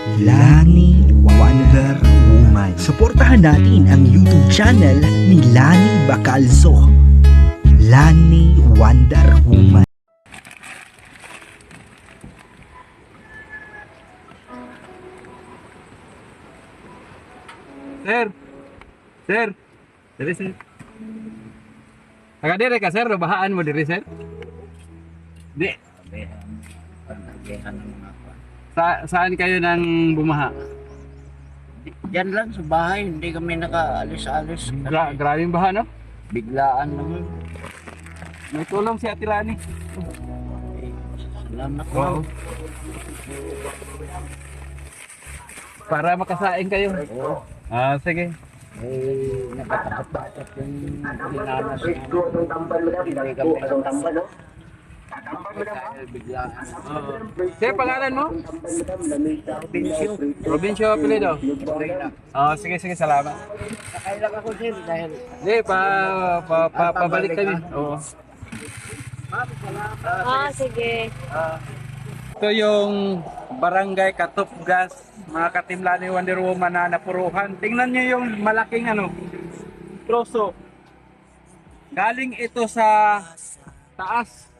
Lani Wonder Woman. Suportahan natin ang YouTube channel ni Lani Bacalzo. Lani Wonder Woman. Sir. Sir. Diri sir. Taga dire ka sir, bahaan mo diri sir. Di. Saan kayo nang bumaha? Diyan lang sa bahay, hindi kami nakaalis-alis. Grabing baha no? Biglaan naman. May tulong si Ate Lani. Salamat Oo. po. Para makasaing kayo. Oo. Ah, sige. Nakatakot-takot yung dinanas na hindi kami dahil biglaan. Sir, pangalan mo? Binsyo. Provincia Apelido. Ah, sige, salamat. Nakailang ako sir dahil Hindi, pabalik kami. Oo. Ah, sige. Ito yung Barangay Katupgas, mga katimlani Wonder Woman na napuruhan. Tingnan nyo yung malaking troso. Galing ito sa taas.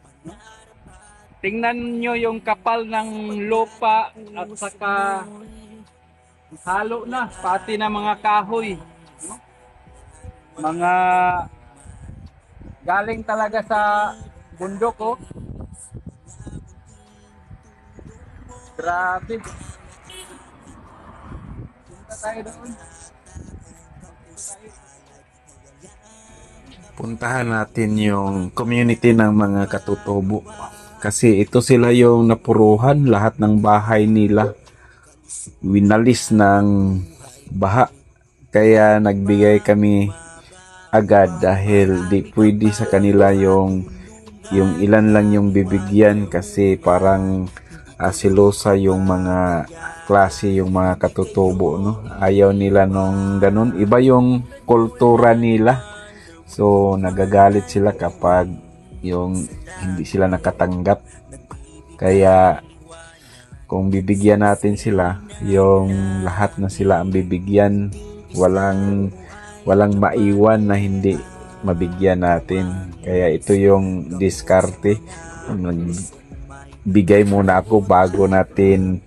Tingnan nyo yung kapal ng lupa at saka halo na, pati na mga kahoy. Mga galing talaga sa bundok oh. Grabe. Punta tayo doon. Puntahan natin yung community ng mga katutubo. Kasi ito sila yung napuruhan, lahat ng bahay nila winalis ng baha. Kaya nagbigay kami agad dahil di pwede sa kanila yung ilan lang yung bibigyan kasi parang silosa yung mga klase, yung mga katutubo, no? Ayaw nila nung ganun. Iba yung kultura nila. So, nagagalit sila kapag yung hindi sila nakatanggap. Kaya, kung bibigyan natin sila, yung lahat na sila ang bibigyan, walang maiwan na hindi mabigyan natin. Kaya ito yung diskarte. Bigay muna ako bago natin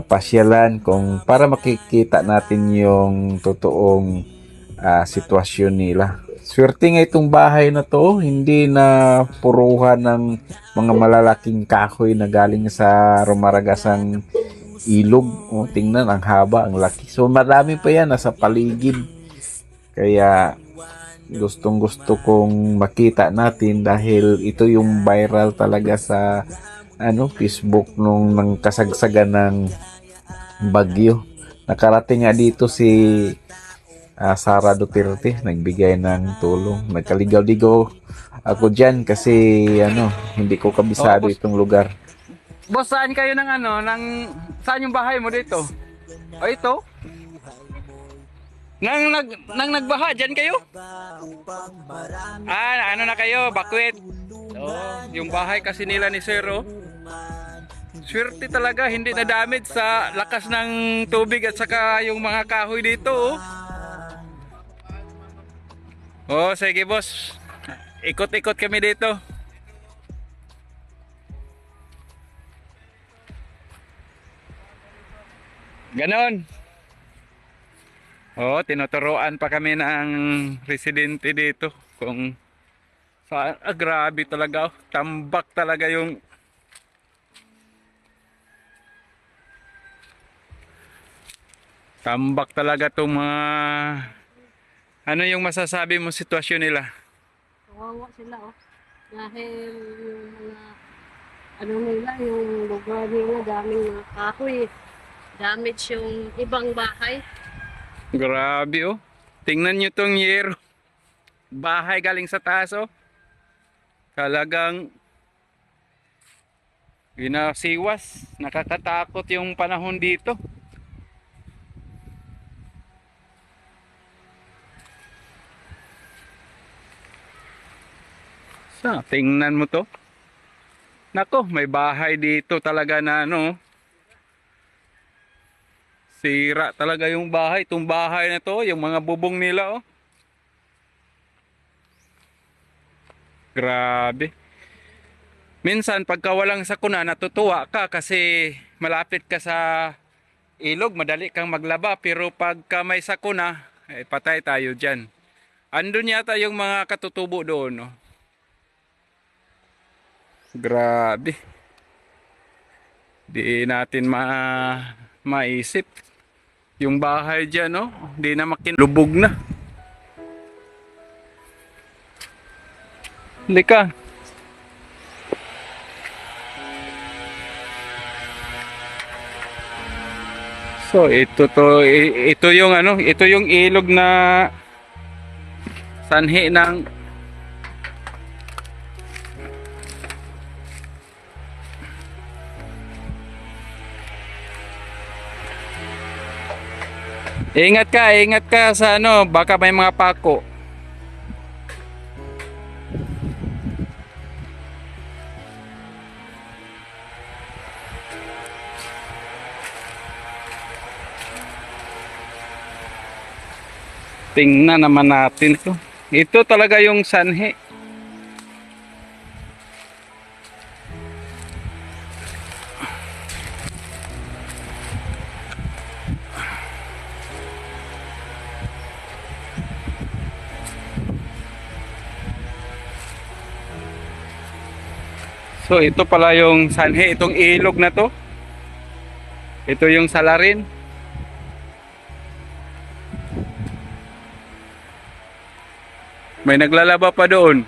pasyalan kung para makikita natin yung totoong sitwasyon nila. Swerte nga itong bahay na to, hindi na puruhan ng mga malalaking kahoy na galing sa rumaragasang ilog. O, tingnan, ang haba, ang laki. So marami pa yan nasa paligid. Kaya gustong gusto kong makita natin dahil ito yung viral talaga sa Facebook nung nang kasagsagan ng bagyo. Nakarating nga dito si Sara Duterte, nagbigay ng tulong. Nagkaligaw-ligaw ako dyan kasi hindi ko kabisado itong lugar. Boss, saan kayo saan yung bahay mo dito? O ito? Nang nagbaha, dyan kayo? Ano na kayo? Bakwet? Oh, yung bahay kasi nila ni Sir, oh. Swerte talaga, hindi na damage sa lakas ng tubig at saka yung mga kahoy dito, oh. Oh, sige boss. Ikot-ikot kami dito. Ganon. Oh, tinuturuan pa kami ng residente dito kung saan. Grabe talaga, oh. Tambak talaga yung itong mga yung masasabi mo sitwasyon nila? Kawawa sila, oh. Dahil yung mga, nila, yung lugar nila, daming mga kahoy. Damage yung ibang bahay. Grabe, oh. Tingnan nyo tong yero. Bahay galing sa taas, oh. Talagang ginasiwas. Nakakatakot yung panahon dito. Tingnan mo to. Nako, may bahay dito talaga na Sira talaga yung bahay. Itong bahay na to, yung mga bubong nila, oh. Grabe. Minsan, pagka walang sakuna, natutuwa ka kasi malapit ka sa ilog, madali kang maglaba. Pero pagka may sakuna, patay tayo dyan. Andun yata yung mga katutubo doon, oh. Grabe. Di natin maisip. Yung bahay dyan, no? Di na lubog na. Lika. So, ito yung ano, ito yung ilog na sanhi ng ingat ka sa ano, baka may mga pako. Tingnan naman natin to. Ito talaga yung sanhi. So ito pala yung sanhi, itong ilog na to. Ito yung salarin. May naglalaba pa doon.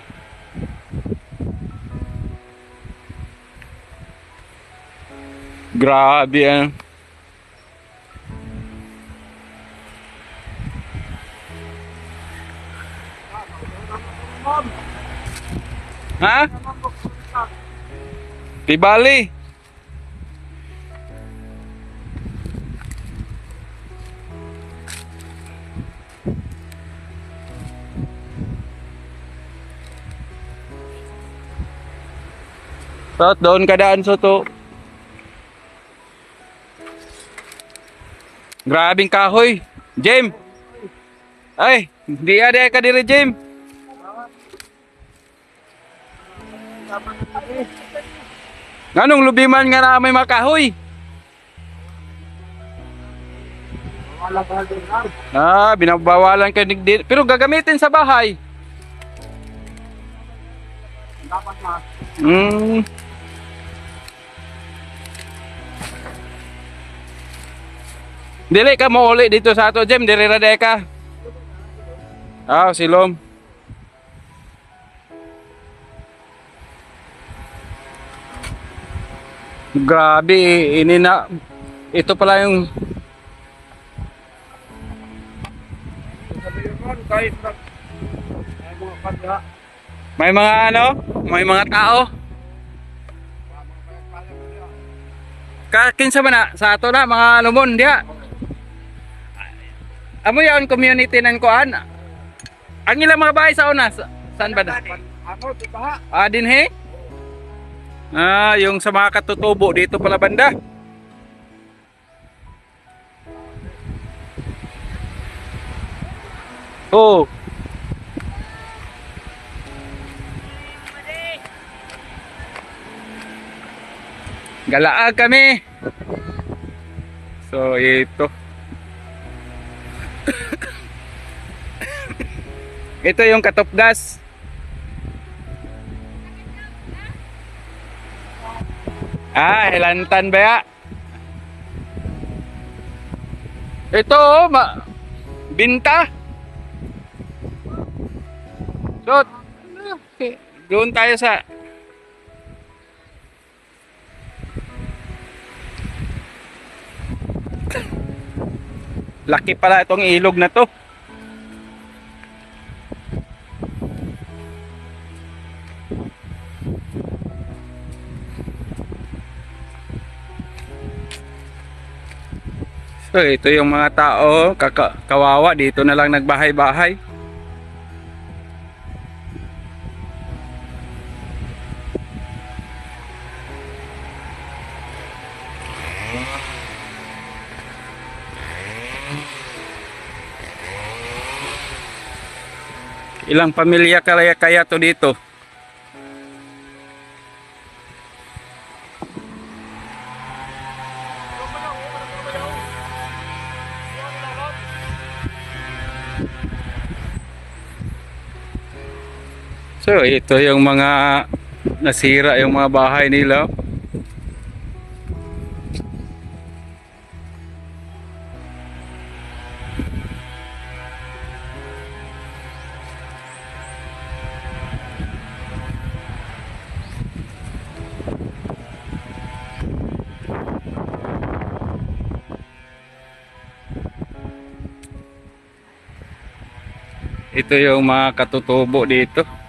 Grabe ah. Ha? Di bali. So, doon ka daan Soto. Grabing kahoy. Jim. Ay, di ada ka diri Jim. Nganong lubiman nga na may makahoy? Ah, binabawalan ka din. Pero gagamitin sa bahay. Dili ka mo uli dito sa ato, Jem. Dili ra ka. Ah, silom. Grabe, ini na. Ito pala yung may mga ano, may mga tao. Kinsa man na sa ato na mga lumon dia. Amo yan community nan kuan. Ang ilang mga bahay sa una, saan ba na? Ah, dinhi? Ah, yung sa mga katutubo dito pala banda. Oh. Galaag kami. So, ito. Ito yung katupgas. Ah, helantan ba ya? Ito, binta. So, okay. Doon tayo sa laki pala itong ilog na to. So, ito yung mga tao, kawawa, dito na lang nagbahay-bahay. Ilang pamilya kaya to dito? So, ito yung mga nasira yung mga bahay nila. Ito yung mga katutubo dito.